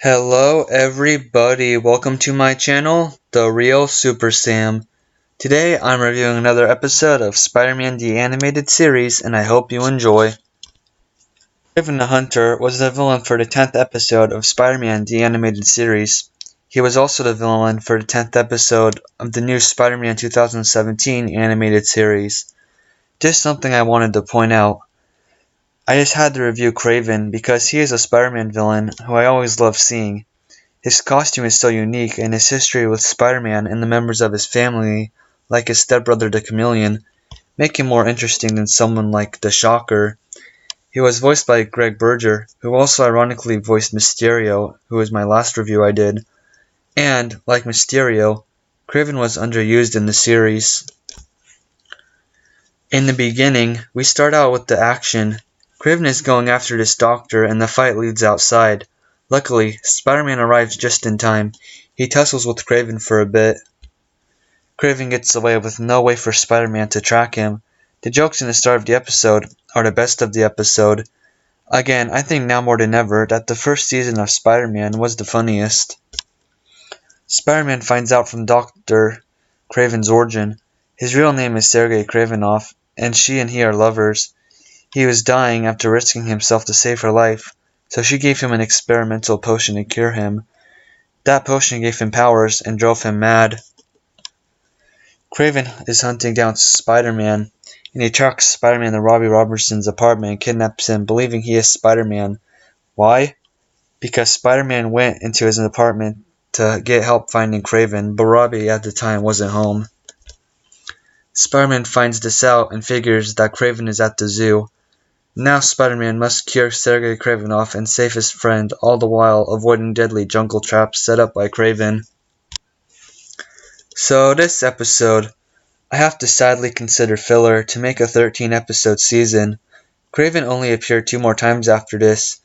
Hello everybody, welcome to my channel, The Real Super Sam. Today I'm reviewing another episode of Spider-Man the Animated Series and I hope you enjoy. Kraven the Hunter was the villain for the 10th episode of Spider-Man the Animated Series. He was also the villain for the 10th episode of the new Spider-Man 2017 animated series. Just something I wanted to point out. I just had to review Kraven because he is a Spider-Man villain who I always love seeing. His costume is so unique, and his history with Spider-Man and the members of his family, like his stepbrother the Chameleon, make him more interesting than someone like the Shocker. He was voiced by Greg Berger, who also ironically voiced Mysterio, who was my last review I did. And, like Mysterio, Kraven was underused in the series. In the beginning, we start out with the action. Kraven is going after this doctor and the fight leads outside. Luckily, Spider-Man arrives just in time. He tussles with Kraven for a bit. Kraven gets away with no way for Spider-Man to track him. The jokes in the start of the episode are the best of the episode. Again, I think now more than ever that the first season of Spider-Man was the funniest. Spider-Man finds out from Dr. Kraven's origin. His real name is Sergei Kravinoff, and she and he are lovers. He was dying after risking himself to save her life, so she gave him an experimental potion to cure him. That potion gave him powers and drove him mad. Kraven is hunting down Spider-Man, and he tracks Spider-Man to Robbie Robertson's apartment and kidnaps him, believing he is Spider-Man. Why? Because Spider-Man went into his apartment to get help finding Kraven, but Robbie at the time wasn't home. Spider-Man finds this out and figures that Kraven is at the zoo. Now Spider-Man must cure Sergei Kravinoff and save his friend, all the while avoiding deadly jungle traps set up by Kraven. So this episode, I have to sadly consider filler to make a 13-episode season. Kraven only appeared 2 more times after this.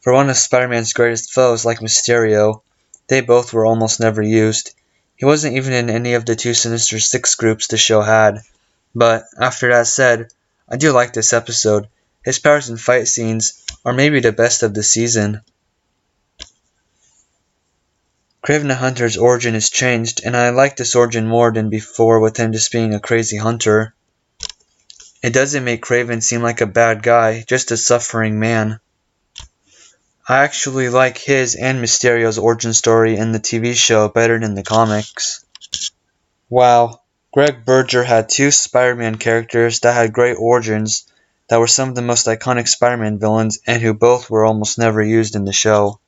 For one of Spider-Man's greatest foes like Mysterio, they both were almost never used. He wasn't even in any of the 2 Sinister Six groups the show had. But, after that said, I do like this episode. His powers and fight scenes are maybe the best of the season. Kraven the Hunter's origin is changed, and I like this origin more than before with him just being a crazy hunter. It doesn't make Kraven seem like a bad guy, just a suffering man. I actually like his and Mysterio's origin story in the TV show better than the comics. Wow, Greg Berger had 2 Spider-Man characters that had great origins that were some of the most iconic Spider-Man villains and who both were almost never used in the show.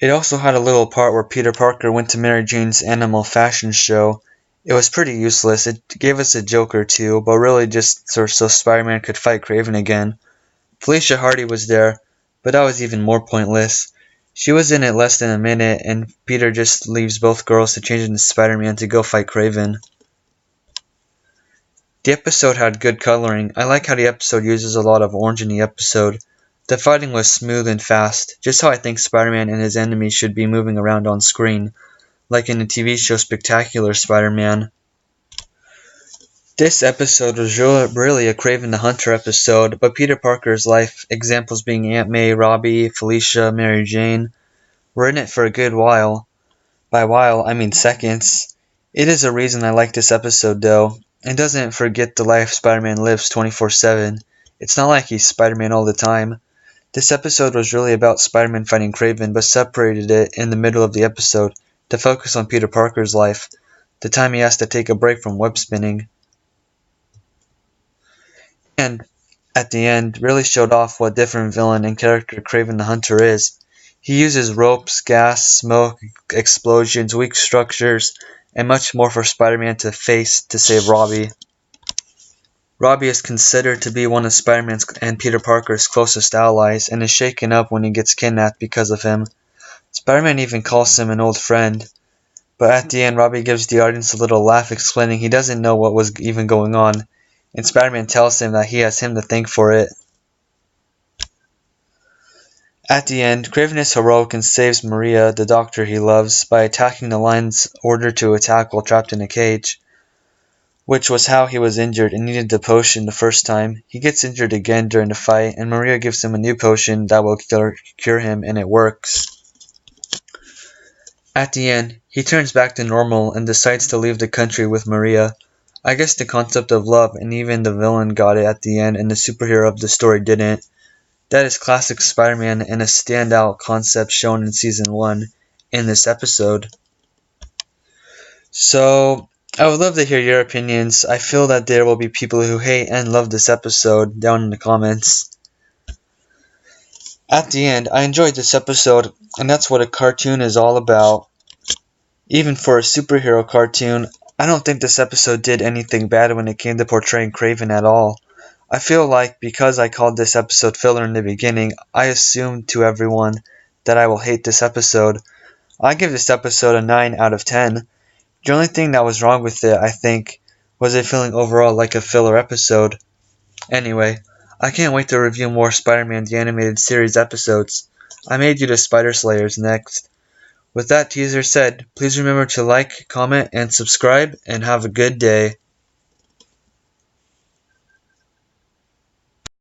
It also had a little part where Peter Parker went to Mary Jane's animal fashion show. It was pretty useless. It gave us a joke or two, but really just so Spider-Man could fight Kraven again. Felicia Hardy was there, but that was even more pointless. She was in it less than a minute, and Peter just leaves both girls to change into Spider-Man to go fight Kraven. The episode had good coloring. I like how the episode uses a lot of orange in the episode. The fighting was smooth and fast, just how I think Spider-Man and his enemies should be moving around on screen, like in the TV show Spectacular Spider-Man. This episode was really a Kraven the Hunter episode, but Peter Parker's life, examples being Aunt May, Robbie, Felicia, Mary Jane, were in it for a good while. By while, I mean seconds. It is a reason I like this episode though. It doesn't forget the life Spider-Man lives 24/7. It's not like he's Spider-Man all the time. This episode was really about Spider-Man fighting Kraven, but separated it in the middle of the episode to focus on Peter Parker's life, the time he has to take a break from web spinning. And, at the end, really showed off what different villain and character Kraven the Hunter is. He uses ropes, gas, smoke, explosions, weak structures, and much more for Spider-Man to face to save Robbie. Robbie is considered to be one of Spider-Man's and Peter Parker's closest allies, and is shaken up when he gets kidnapped because of him. Spider-Man even calls him an old friend. But at the end, Robbie gives the audience a little laugh explaining he doesn't know what was even going on, and Spider-Man tells him that he has him to thank for it. At the end, Kraven is heroic and saves Maria, the doctor he loves, by attacking the lion's order to attack while trapped in a cage. which was how he was injured and needed the potion the first time. He gets injured again during the fight, and Maria gives him a new potion that will cure him, and it works. At the end, he turns back to normal and decides to leave the country with Maria. I guess the concept of love, and even the villain got it at the end and the superhero of the story didn't. That is classic Spider-Man and a standout concept shown in Season 1 in this episode. So, I would love to hear your opinions. I feel that there will be people who hate and love this episode down in the comments. At the end, I enjoyed this episode, and that's what a cartoon is all about. Even for a superhero cartoon, I don't think this episode did anything bad when it came to portraying Kraven at all. I feel like because I called this episode filler in the beginning, I assumed to everyone that I will hate this episode. I give this episode a 9 out of 10. The only thing that was wrong with it, I think, was it feeling overall like a filler episode. Anyway, I can't wait to review more Spider-Man the Animated Series episodes. I made you the Spider Slayers next. With that teaser said, please remember to like, comment, and subscribe, and have a good day.